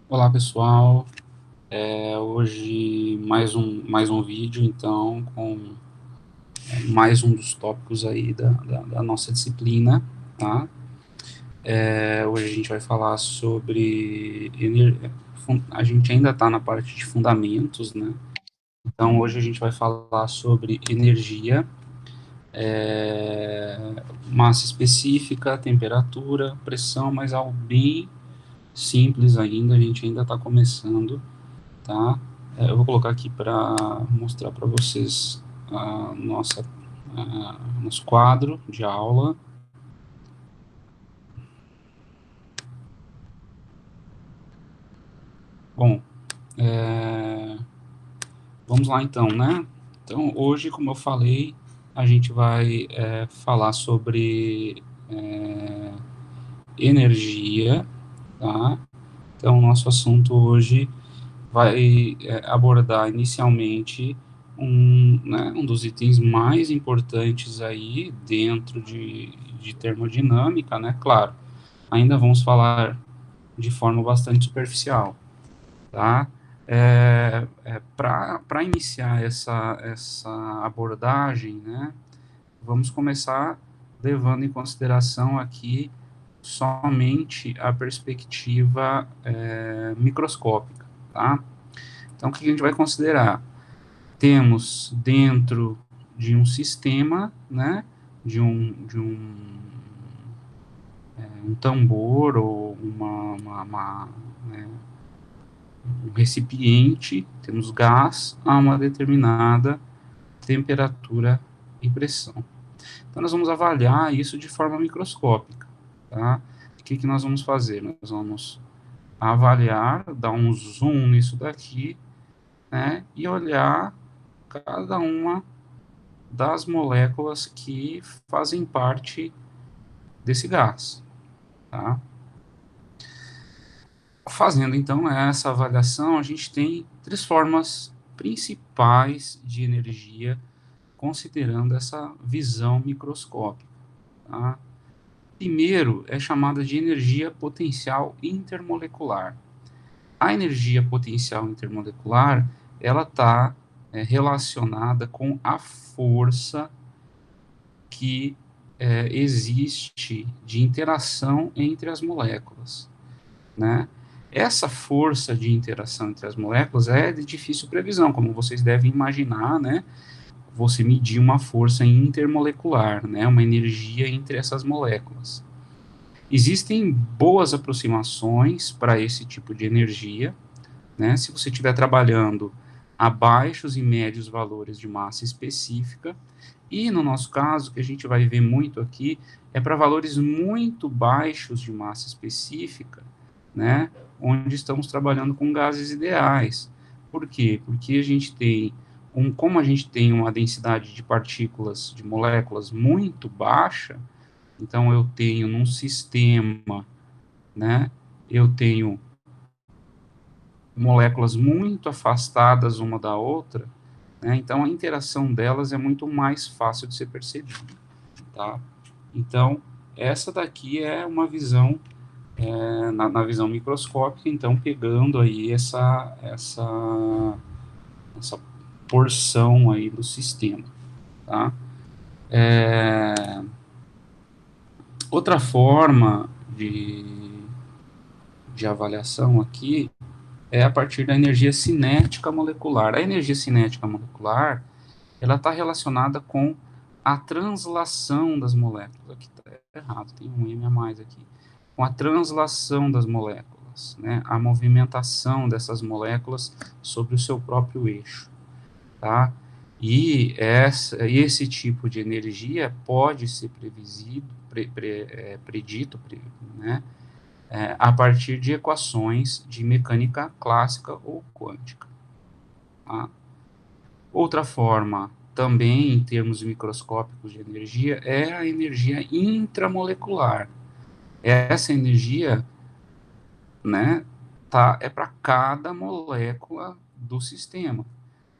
Olá, pessoal. Hoje mais um vídeo, então, com mais um dos tópicos aí da nossa disciplina, tá? Hoje a gente vai falar sobre... A gente ainda está na parte de fundamentos, né? Então, hoje a gente vai falar sobre energia, massa específica, temperatura, pressão, mas algo bem simples ainda, a gente ainda está começando, tá? Eu vou colocar aqui para mostrar para vocês nosso quadro de aula. Bom, é, vamos lá então, né? Então, hoje, como eu falei, a gente vai falar sobre energia, tá? Então, o nosso assunto hoje vai abordar inicialmente um dos itens mais importantes aí dentro de termodinâmica, né? Claro, ainda vamos falar de forma bastante superficial, tá? Para iniciar essa abordagem, né? Vamos começar levando em consideração aqui somente a perspectiva microscópica, tá? Então, o que a gente vai considerar? Temos dentro de um sistema, né, de um tambor ou né, um recipiente, temos gás a uma determinada temperatura e pressão. Então, nós vamos avaliar isso de forma microscópica, tá? O que nós vamos fazer? Nós vamos avaliar, dar um zoom nisso daqui, né, e olhar cada uma das moléculas que fazem parte desse gás, tá? Fazendo, então, essa avaliação, a gente tem três formas principais de energia, considerando essa visão microscópica, tá? Primeiro, é chamada de energia potencial intermolecular. A energia potencial intermolecular, ela está relacionada com a força que existe de interação entre as moléculas, né? Essa força de interação entre as moléculas é de difícil previsão, como vocês devem imaginar, né? Você medir uma força intermolecular, né? Uma energia entre essas moléculas. Existem boas aproximações para esse tipo de energia, né? Se você estiver trabalhando a baixos e médios valores de massa específica, e no nosso caso, que a gente vai ver muito aqui, é para valores muito baixos de massa específica, né? Onde estamos trabalhando com gases ideais. Por quê? Porque a gente tem como a gente tem uma densidade de partículas, de moléculas muito baixa, então eu tenho num sistema, né? Eu tenho moléculas muito afastadas uma da outra, né? Então a interação delas é muito mais fácil de ser percebida, tá? Então essa daqui é uma visão na visão microscópica, então pegando aí essa porção aí do sistema, tá? Outra forma de avaliação aqui é a partir da energia cinética molecular. A energia cinética molecular, ela está relacionada com a translação das moléculas. Aqui está errado, tem um M a mais aqui. Com a translação das moléculas, né? A movimentação dessas moléculas sobre o seu próprio eixo, tá? E esse tipo de energia pode ser predito, né? A partir de equações de mecânica clássica ou quântica, tá? Outra forma, também em termos microscópicos de energia, é a energia intramolecular. Essa energia, né, é para cada molécula do sistema,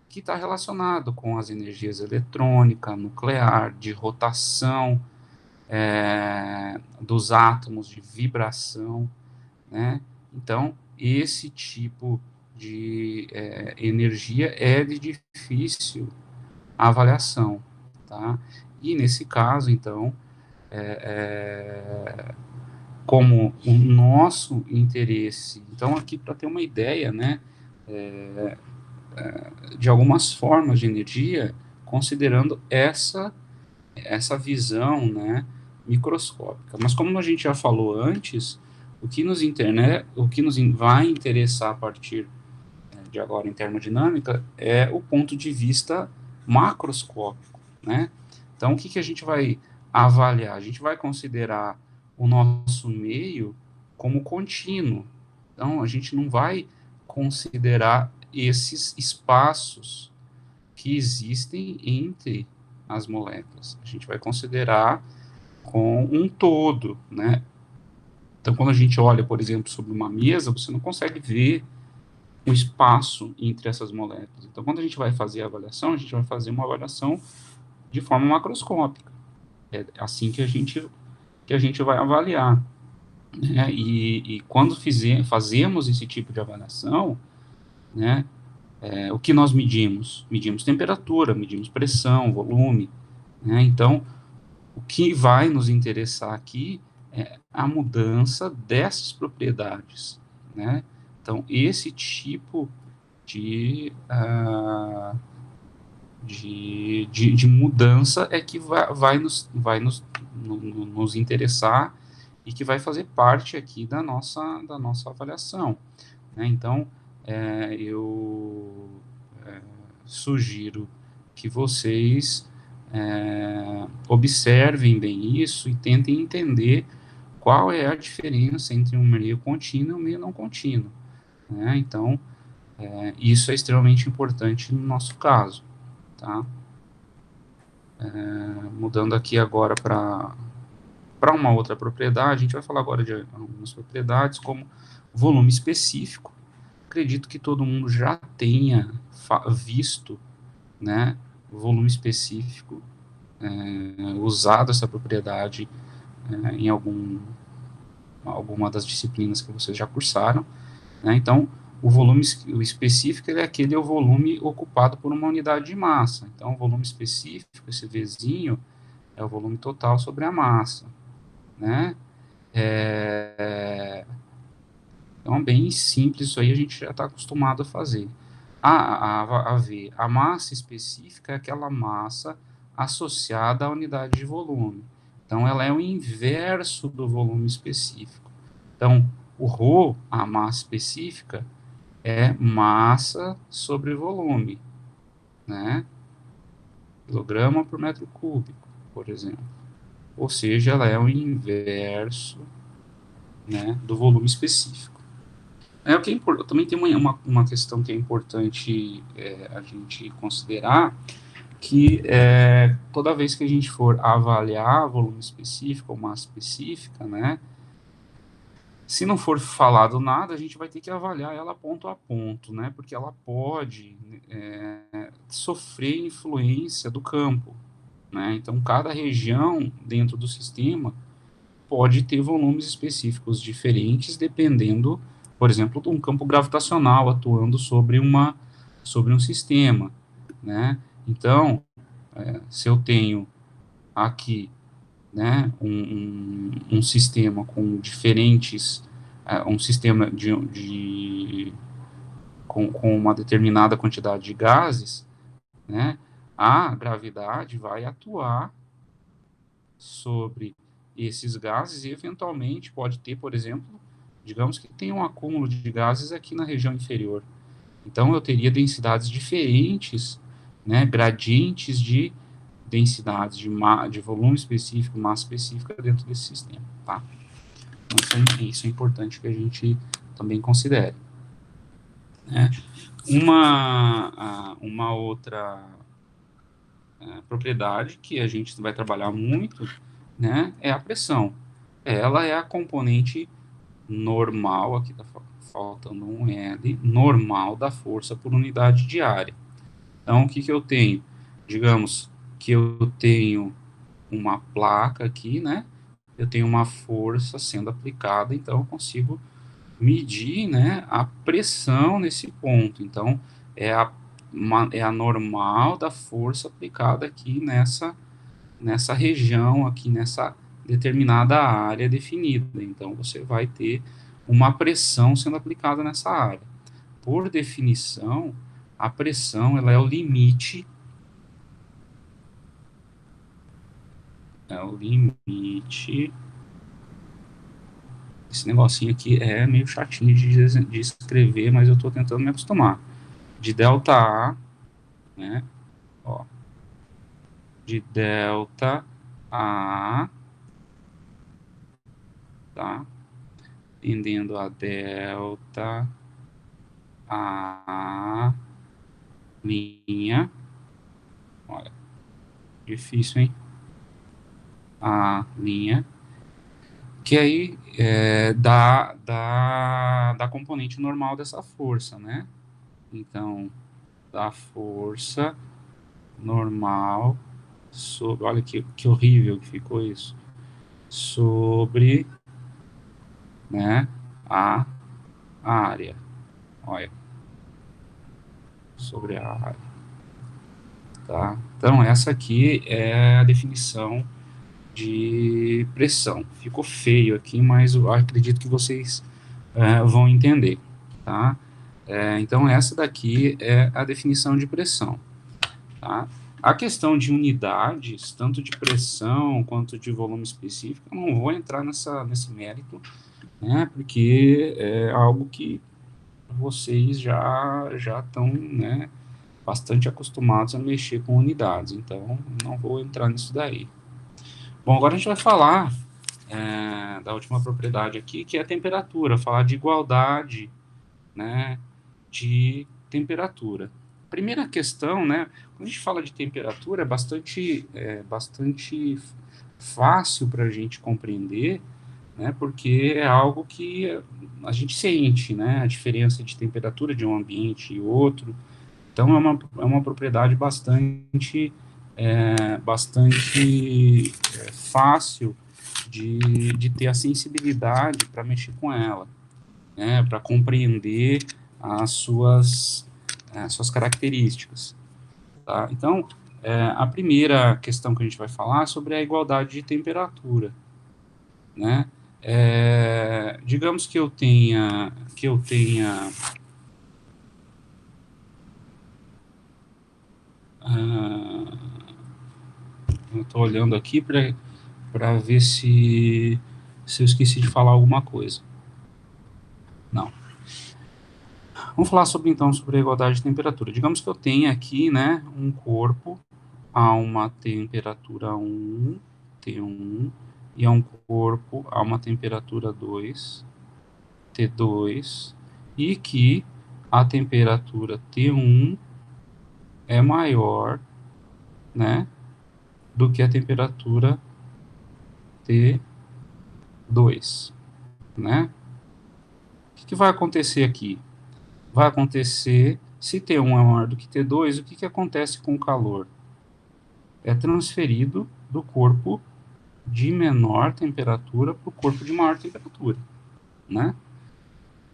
que está relacionado com as energias eletrônica, nuclear, de rotação dos átomos, de vibração, né? Então, esse tipo de energia é de difícil avaliação, tá? E nesse caso, então, como o nosso interesse, então aqui para ter uma ideia, né, de algumas formas de energia, considerando essa visão, né, microscópica. Mas como a gente já falou antes, o que nos vai interessar a partir de agora em termodinâmica é o ponto de vista macroscópico, né? Então, o que, que a gente vai avaliar? A gente vai considerar o nosso meio como contínuo. Então, a gente não vai considerar esses espaços que existem entre as moléculas. A gente vai considerar com um todo, né? Então, quando a gente olha, por exemplo, sobre uma mesa, você não consegue ver o espaço entre essas moléculas. Então, quando a gente vai fazer a avaliação, a gente vai fazer uma avaliação de forma macroscópica. É assim que a gente vai avaliar. Né? E quando fazemos esse tipo de avaliação, né, o que nós medimos? Medimos temperatura, medimos pressão, volume. Né? Então, o que vai nos interessar aqui é a mudança dessas propriedades. Né? Então, esse tipo de, de mudança é que nos interessar e que vai fazer parte aqui da nossa avaliação. Né? Então, eu sugiro que vocês observem bem isso e tentem entender qual é a diferença entre um meio contínuo e um meio não contínuo. Né? Então, isso é extremamente importante no nosso caso. Tá? Mudando aqui agora para uma outra propriedade, a gente vai falar agora de algumas propriedades, como volume específico. Acredito que todo mundo já tenha visto, né, volume específico, usado essa propriedade em alguma das disciplinas que vocês já cursaram. Né? Então, o volume específico é o volume ocupado por uma unidade de massa. Então, o volume específico, esse Vzinho, é o volume total sobre a massa. Né? Então, bem simples, isso aí a gente já está acostumado a fazer. A ver, a massa específica é aquela massa associada à unidade de volume. Então, ela é o inverso do volume específico. Então, o ρ, a massa específica, é massa sobre volume, né? Quilograma por metro cúbico, por exemplo. Ou seja, ela é o inverso, né, do volume específico. O que também tem uma questão que é importante a gente considerar, que toda vez que a gente for avaliar volume específico ou massa específica, né, se não for falado nada, a gente vai ter que avaliar ela ponto a ponto, né, porque ela pode sofrer influência do campo. Né, então, cada região dentro do sistema pode ter volumes específicos diferentes, dependendo, por exemplo, de um campo gravitacional atuando sobre um sistema, né? Então, se eu tenho aqui, né, um sistema com diferentes, um sistema com uma determinada quantidade de gases, né, a gravidade vai atuar sobre esses gases e, eventualmente, pode ter, por exemplo, digamos que tem um acúmulo de gases aqui na região inferior. Então, eu teria densidades diferentes, né, gradientes de densidades, de volume específico, massa específica dentro desse sistema, tá? Então, isso é importante que a gente também considere. Né? Uma outra propriedade que a gente vai trabalhar muito, né, é a pressão. Ela é a componente normal, aqui está faltando um L, normal da força por unidade de área. Então, o que eu tenho? Digamos que eu tenho uma placa aqui, né? Eu tenho uma força sendo aplicada, então eu consigo medir, né, a pressão nesse ponto. Então, é a normal da força aplicada aqui nessa região, aqui nessa determinada área definida. Então, você vai ter uma pressão sendo aplicada nessa área. Por definição, a pressão ela é o limite esse negocinho aqui é meio chatinho de escrever, mas eu estou tentando me acostumar. De ΔA, né? Ó, de ΔA, tá? Tendendo a ΔA, linha. Olha, difícil, hein? A linha. Que aí dá componente normal dessa força, né? Então, da força normal sobre, olha que horrível que ficou isso, sobre, né, a área, olha, sobre a área, tá? Então, essa aqui é a definição de pressão. Ficou feio aqui, mas eu acredito que vocês vão entender, tá? Então, essa daqui é a definição de pressão, tá? A questão de unidades, tanto de pressão quanto de volume específico, eu não vou entrar nesse mérito, né, porque é algo que vocês já estão, né, bastante acostumados a mexer com unidades, então não vou entrar nisso daí. Bom, agora a gente vai falar da última propriedade aqui, que é a temperatura, falar de igualdade, né, de temperatura. Primeira questão, né, quando a gente fala de temperatura, é bastante fácil para a gente compreender, né, porque é algo que a gente sente, né, a diferença de temperatura de um ambiente e outro. Então, é uma propriedade bastante fácil de ter a sensibilidade para mexer com ela, né, para compreender as suas características. Tá? Então, a primeira questão que a gente vai falar é sobre a igualdade de temperatura, né? Digamos que eu tenha eu estou olhando aqui para ver se eu esqueci de falar alguma coisa. Não. Vamos falar então sobre a igualdade de temperatura. Digamos que eu tenha aqui, né, um corpo a uma temperatura 1, T1, e a um corpo a uma temperatura 2, T2, e que a temperatura T1 é maior, né, do que a temperatura T2, né? O que vai acontecer aqui? Vai acontecer, se T1 é maior do que T2, o que acontece com o calor? É transferido do corpo de menor temperatura para o corpo de maior temperatura, né?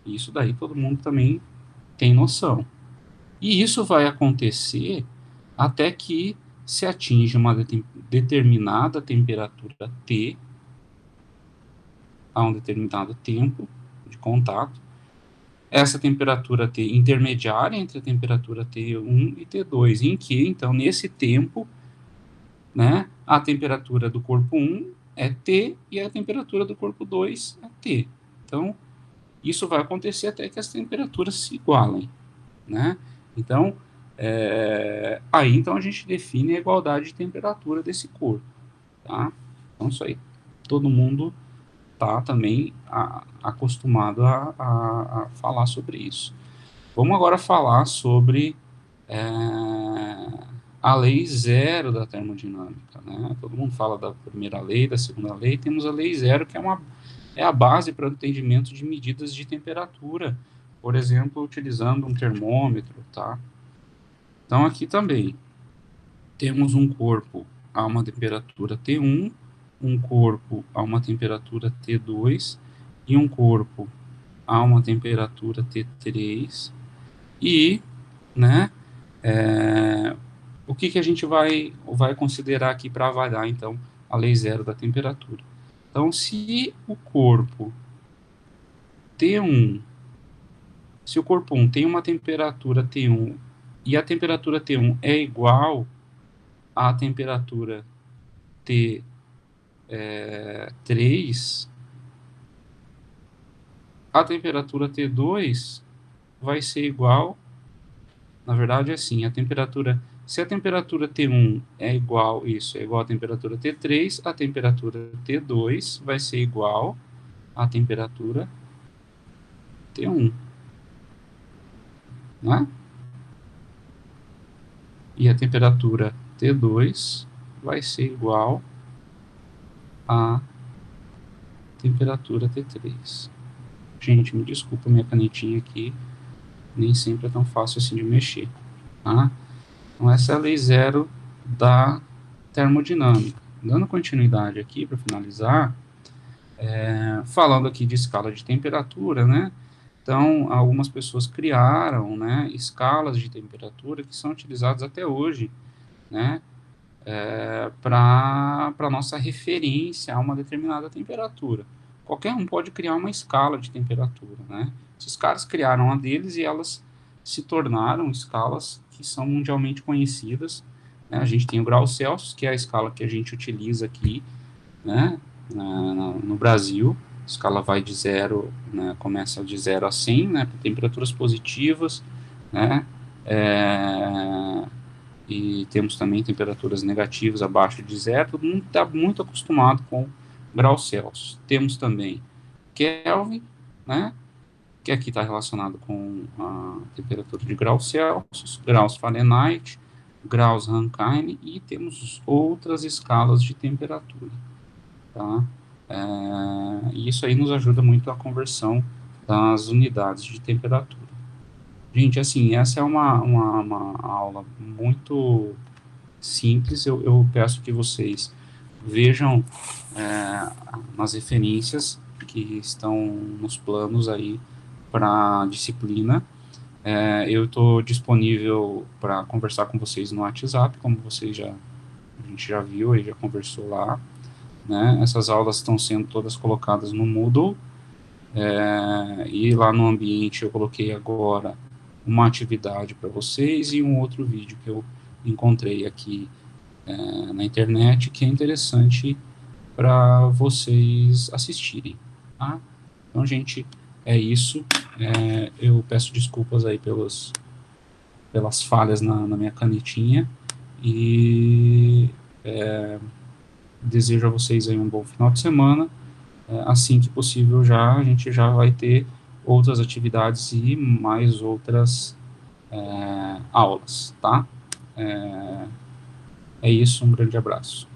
Isso daí todo mundo também tem noção. E isso vai acontecer até que se atinja uma determinada temperatura T, a um determinado tempo de contato. Essa temperatura T intermediária entre a temperatura T1 e T2, em que, então, nesse tempo, né, a temperatura do corpo 1 é T e a temperatura do corpo 2 é T. Então, isso vai acontecer até que as temperaturas se igualem, né? Então, aí então a gente define a igualdade de temperatura desse corpo, tá? Então, isso aí, todo mundo tá também acostumado a falar sobre isso. Vamos agora falar sobre a lei zero da termodinâmica, né? Todo mundo fala da primeira lei, da segunda lei, temos a lei zero, que é a base para o entendimento de medidas de temperatura, por exemplo, utilizando um termômetro, tá? Então, aqui também temos um corpo a uma temperatura T1, um corpo a uma temperatura T2 e um corpo a uma temperatura T3 e, né, o que a gente vai considerar aqui para avaliar, então, a lei zero da temperatura. Então, se o corpo T1, se o corpo 1 tem uma temperatura T1 e a temperatura T1 é igual à temperatura T3, a temperatura T2 vai ser igual, na verdade é assim, se a temperatura T1 é igual à temperatura T3, a temperatura T2 vai ser igual à temperatura T1, né? E a temperatura T2 vai ser igual à temperatura T3. Gente, me desculpa, minha canetinha aqui nem sempre é tão fácil assim de mexer, tá? Então, essa é a lei zero da termodinâmica. Dando continuidade aqui, para finalizar, falando aqui de escala de temperatura, né? Então, algumas pessoas criaram, né, escalas de temperatura que são utilizadas até hoje, né, para nossa referência a uma determinada temperatura. Qualquer um pode criar uma escala de temperatura, né? Esses caras criaram a deles e elas se tornaram escalas que são mundialmente conhecidas, né? A gente tem o grau Celsius, que é a escala que a gente utiliza aqui, né, no Brasil. A escala vai de 0, né, começa de 0 a 100, né, para temperaturas positivas, né, e temos também temperaturas negativas abaixo de 0, todo mundo está muito acostumado com graus Celsius. Temos também Kelvin, né, que aqui está relacionado com a temperatura de graus Celsius, graus Fahrenheit, graus Rankine, e temos outras escalas de temperatura, tá? E isso aí nos ajuda muito a conversão das unidades de temperatura. Gente, assim, essa é uma aula muito simples. Eu peço que vocês vejam nas referências que estão nos planos aí para a disciplina. Eu estou disponível para conversar com vocês no WhatsApp, como a gente já viu e já conversou lá, né? Essas aulas estão sendo todas colocadas no Moodle, e lá no ambiente eu coloquei agora uma atividade para vocês e um outro vídeo que eu encontrei aqui na internet, que é interessante para vocês assistirem, tá? Então, gente, é isso. Eu peço desculpas aí pelas falhas na minha canetinha e desejo a vocês aí um bom final de semana. Assim que possível a gente já vai ter outras atividades e mais outras aulas, tá? É isso, um grande abraço.